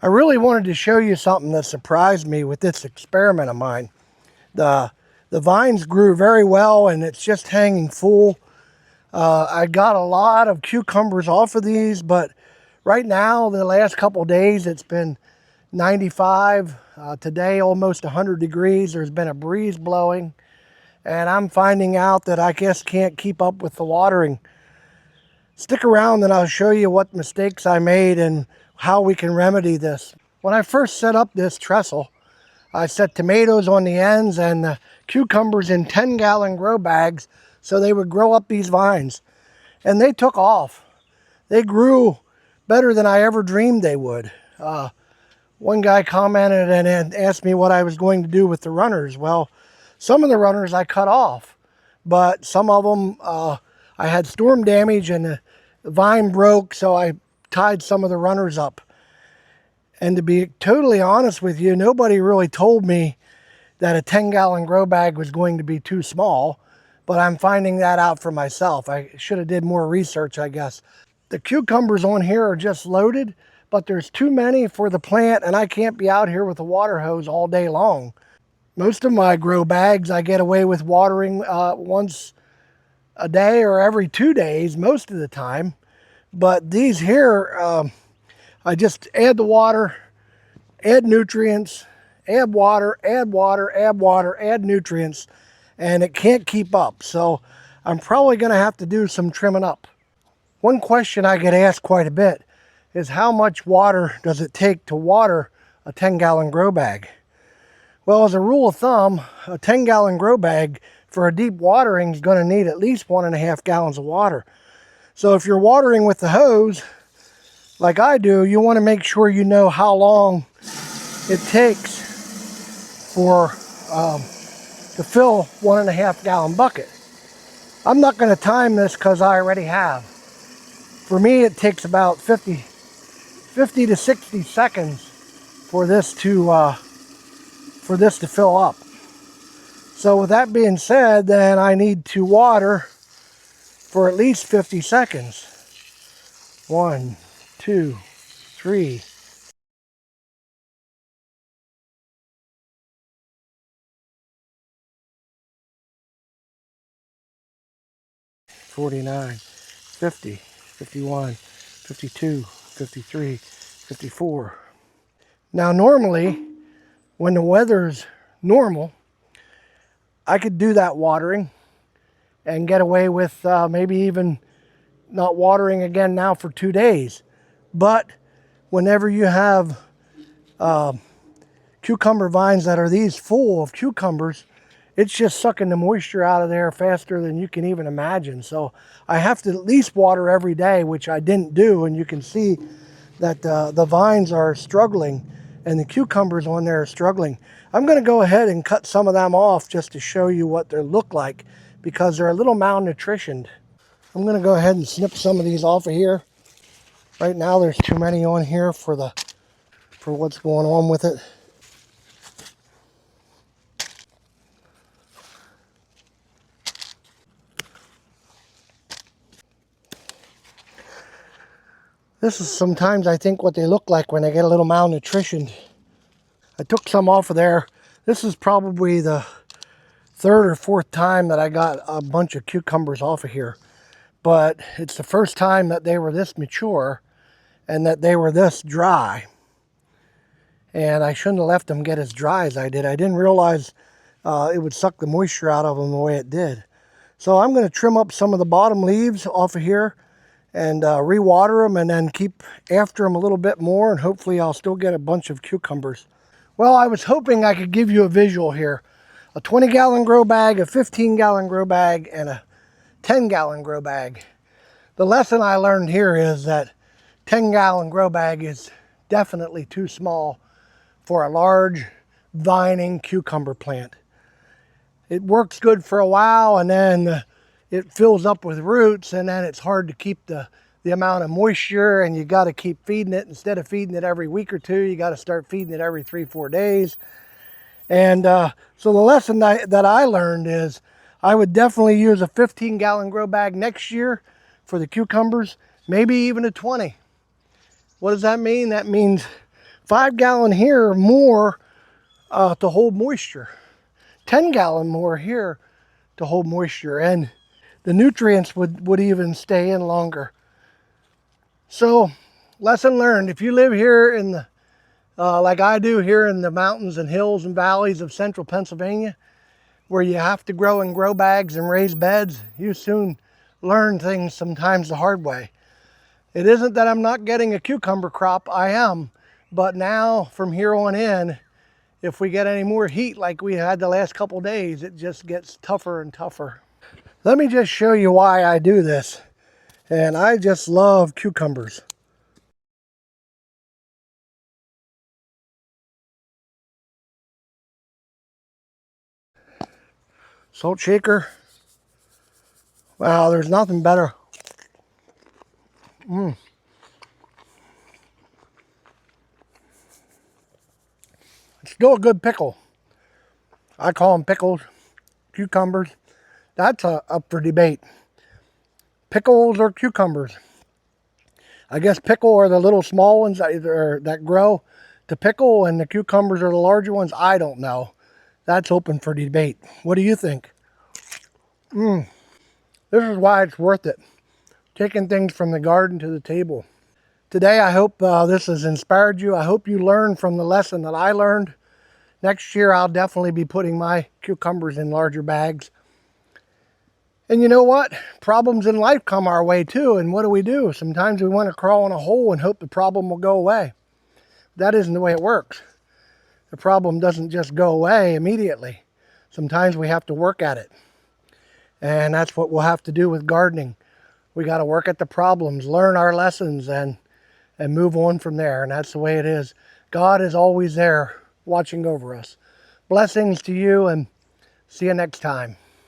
I really wanted to show you something that surprised me with this experiment of mine. The vines grew very well and it's just hanging full. I got a lot of cucumbers off of these, but right now, the last couple days, it's been 95. Today, almost 100 degrees. There's been a breeze blowing, and I'm finding out that I just can't keep up with the watering. Stick around and I'll show you what mistakes I made and how we can remedy this. When I first set up this trestle, I set tomatoes on the ends and the cucumbers in 10-gallon grow bags so they would grow up these vines. And they took off. They grew better than I ever dreamed they would. One guy commented and asked me what I was going to do with the runners. Well, some of the runners I cut off, but some of them I had storm damage and the vine broke, so I tied some of the runners up. And to be totally honest with you, nobody really told me that a 10-gallon grow bag was going to be too small, but I'm finding that out for myself. I should have did more research, I guess. The cucumbers on here are just loaded, but there's too many for the plant, and I can't be out here with a water hose all day long. Most of my grow bags, I get away with watering once a day or every 2 days, most of the time. But these here, I just add the water, add nutrients, add water, add water, add water, add nutrients, and it can't keep up. So I'm probably going to have to do some trimming up. One question I get asked quite a bit is how much water does it take to water a 10-gallon grow bag? Well, as a rule of thumb, a 10-gallon grow bag for a deep watering is going to need at least 1.5 gallons of water. So if you're watering with the hose, like I do, you want to make sure you know how long it takes for to fill 1.5 gallon bucket. I'm not going to time this because I already have. For me, it takes about 50 to 60 seconds for this to fill up. So with that being said, then I need to water for at least 50 seconds. 1, 2, 3. 49, 50, 51, 52, 53, 54. Now normally, when the weather's normal, I could do that watering and get away with maybe even not watering again now for 2 days. But whenever you have cucumber vines that are these full of cucumbers, it's just sucking the moisture out of there faster than you can even imagine. So I have to at least water every day, which I didn't do. And you can see that the vines are struggling and the cucumbers on there are struggling. I'm going to go ahead and cut some of them off just to show you what they look like because they're a little malnutritioned. I'm going to go ahead and snip some of these off of here. Right now there's too many on here for what's going on with it. This is sometimes I think what they look like when they get a little malnutritioned. I took some off of there. This is probably the 3rd or 4th time that I got a bunch of cucumbers off of here. But it's the first time that they were this mature and that they were this dry. And I shouldn't have let them get as dry as I did. I didn't realize it would suck the moisture out of them the way it did. So I'm going to trim up some of the bottom leaves off of here and re-water them and then keep after them a little bit more, and hopefully I'll still get a bunch of cucumbers. Well, I was hoping I could give you a visual here. A 20-gallon grow bag, a 15-gallon grow bag, and a 10-gallon grow bag. The lesson I learned here is that 10-gallon grow bag is definitely too small for a large vining cucumber plant. It works good for a while and then it fills up with roots, and then it's hard to keep the amount of moisture, and you got to keep feeding it. Instead of feeding it every week or 2, you got to start feeding it every 3-4 days. And so the lesson that I learned is I would definitely use a 15-gallon grow bag next year for the cucumbers, maybe even a 20. What does that mean? That means 5-gallon here more to hold moisture. 10-gallon more here to hold moisture, and the nutrients would even stay in longer. So, lesson learned. If you live here in the, like I do here in the mountains and hills and valleys of central Pennsylvania, where you have to grow in grow bags and raise beds, you soon learn things sometimes the hard way. It isn't that I'm not getting a cucumber crop, I am, but now from here on in, if we get any more heat like we had the last couple days, it just gets tougher and tougher. Let me just show you why I do this. And I just love cucumbers. Salt shaker. Wow, there's nothing better. It's still a good pickle. I call them pickles, cucumbers. That's up for debate. Pickles or cucumbers. I guess pickle are the little small ones that grow to pickle, and the cucumbers are the larger ones. I don't know. That's open for debate. What do you think? This is why it's worth it. Taking things from the garden to the table. Today, I hope this has inspired you. I hope you learned from the lesson that I learned. Next year, I'll definitely be putting my cucumbers in larger bags. And you know what? Problems in life come our way too, and what do? Sometimes we want to crawl in a hole and hope the problem will go away. That isn't the way it works. The problem doesn't just go away immediately. Sometimes we have to work at it. And that's what we'll have to do with gardening. We got to work at the problems, learn our lessons, and move on from there. And that's the way it is. God is always there watching over us. Blessings to you, and see you next time.